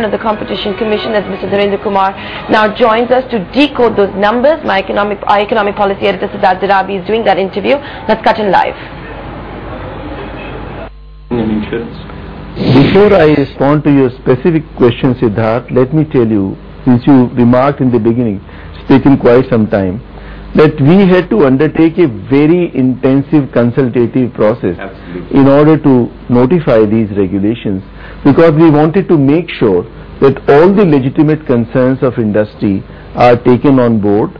of the Competition Commission, that's Mr. Dhanendra Kumar, now joins us to decode those numbers. Our economic policy editor Siddharth Zarabi is doing that interview. Let's cut in live. Before I respond to your specific question, Siddharth, let me tell you, since you remarked in the beginning, it's taken quite some time, that we had to undertake a very intensive consultative process in order to notify these regulations, because we wanted to make sure that all the legitimate concerns of industry are taken on board,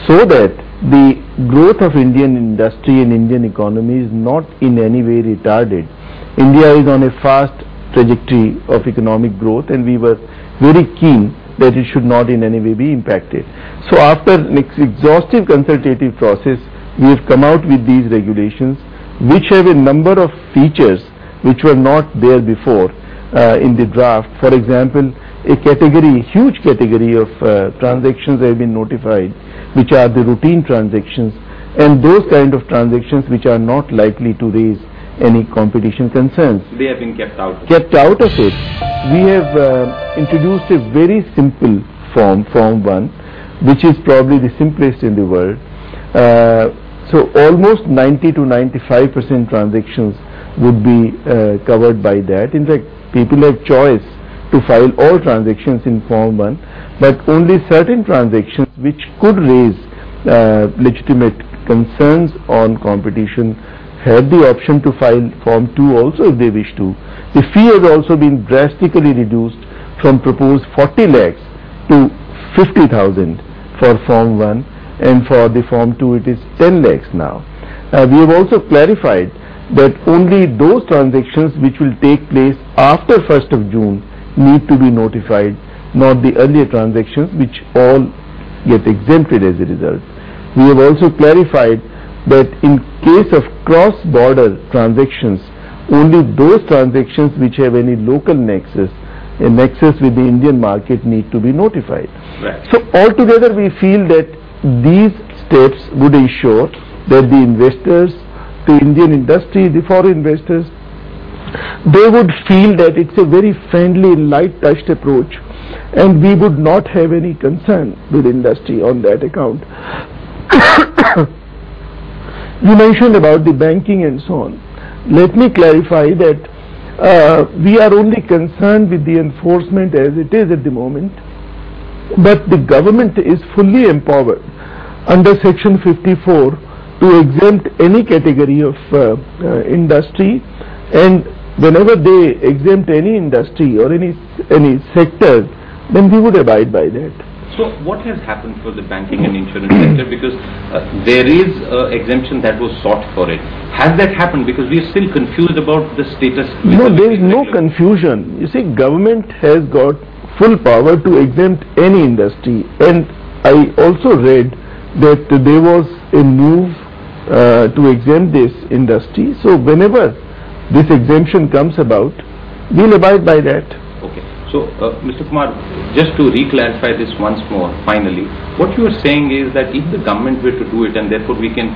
so that the growth of Indian industry and Indian economy is not in any way retarded. India is on a fast trajectory of economic growth, and we were very keen that it should not in any way be impacted. So after an exhaustive consultative process, we have come out with these regulations, which have a number of features which were not there before in the draft. For example, a huge category of transactions have been notified, which are the routine transactions, and those kind of transactions which are not likely to raise any competition concerns. They have been kept out. We have introduced a very simple form 1, which is probably the simplest in the world. So almost 90 to 95% transactions would be covered by that. In fact, people have choice to file all transactions in form 1, but only certain transactions which could raise legitimate concerns on competition have the option to file form 2 also if they wish to. The fee has also been drastically reduced from proposed 40 lakhs to 50,000 for form 1, and for the form 2 it is 10 lakhs now. We have also clarified that only those transactions which will take place after 1st of June need to be notified, not the earlier transactions which all get exempted as a result. We have also clarified that in case of cross-border transactions, only those transactions which have any local nexus, a nexus with the Indian market, need to be notified. Right. So altogether we feel that these steps would ensure that the investors, the Indian industry, the foreign investors, they would feel that it's a very friendly, light-touched approach, and we would not have any concern with industry on that account. You mentioned about the banking and so on. Let me clarify that we are only concerned with the enforcement as it is at the moment, but the government is fully empowered under Section 54 to exempt any category of industry, and whenever they exempt any industry or any sector, then we would abide by that. So what has happened for the banking and insurance sector? Because there is exemption that was sought for it. Has that happened? Because we are still confused about the status. No, there is no confusion. You see, government has got full power to exempt any industry, and I also read that there was a move to exempt this industry. So whenever this exemption comes about, we'll abide by that. Okay. So, Mr. Kumar, just to re-clarify this once more, finally, what you are saying is that if the government were to do it, and therefore we can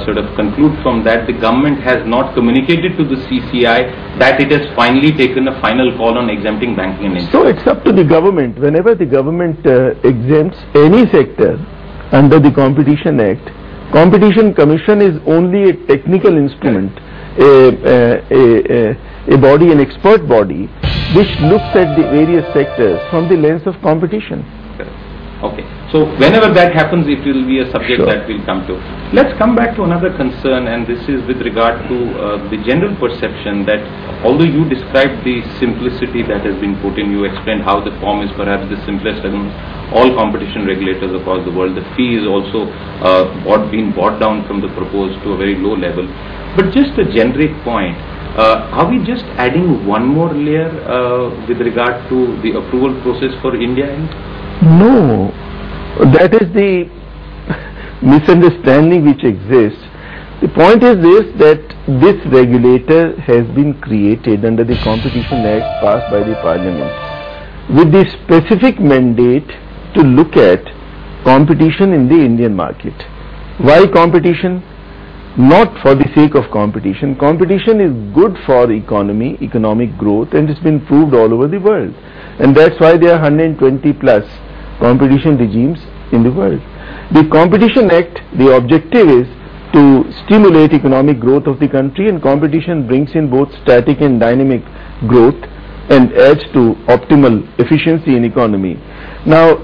sort of conclude from that, the government has not communicated to the CCI that it has finally taken a final call on exempting banking and insurance. So it's up to the government. Whenever the government exempts any sector under the Competition Act, Competition Commission is only a technical instrument, a body, an expert body, which looks at the various sectors from the lens of competition. Okay. So whenever that happens, it will be a subject that we'll come to. Let's come back to another concern, and this is with regard to the general perception that although you described the simplicity that has been put in, you explained how the form is perhaps the simplest among all competition regulators across the world. The fee is also being brought down from the proposed to a very low level. But just a generic point, are we just adding one more layer with regard to the approval process for India? No, that is the misunderstanding which exists. The point is this, that this regulator has been created under the Competition Act passed by the Parliament with the specific mandate to look at competition in the Indian market. Why competition? not for the sake of competition. Competition is good for economy, economic growth, and it's been proved all over the world. And that's why there are 120 plus competition regimes in the world. The Competition Act, the objective is to stimulate economic growth of the country, and competition brings in both static and dynamic growth and adds to optimal efficiency in economy. Now,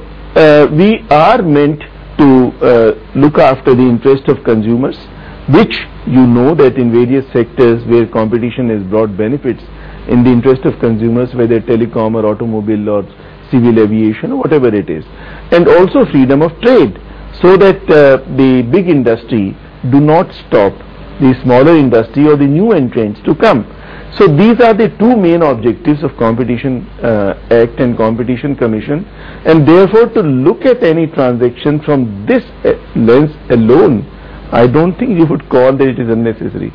we are meant to look after the interest of consumers, which you know that in various sectors where competition has brought benefits in the interest of consumers, whether telecom or automobile or civil aviation or whatever it is, and also freedom of trade, so that the big industry do not stop the smaller industry or the new entrants to come. So these are the two main objectives of Competition Act and Competition Commission, and therefore to look at any transaction from this lens alone, I don't think you would call that it is unnecessary.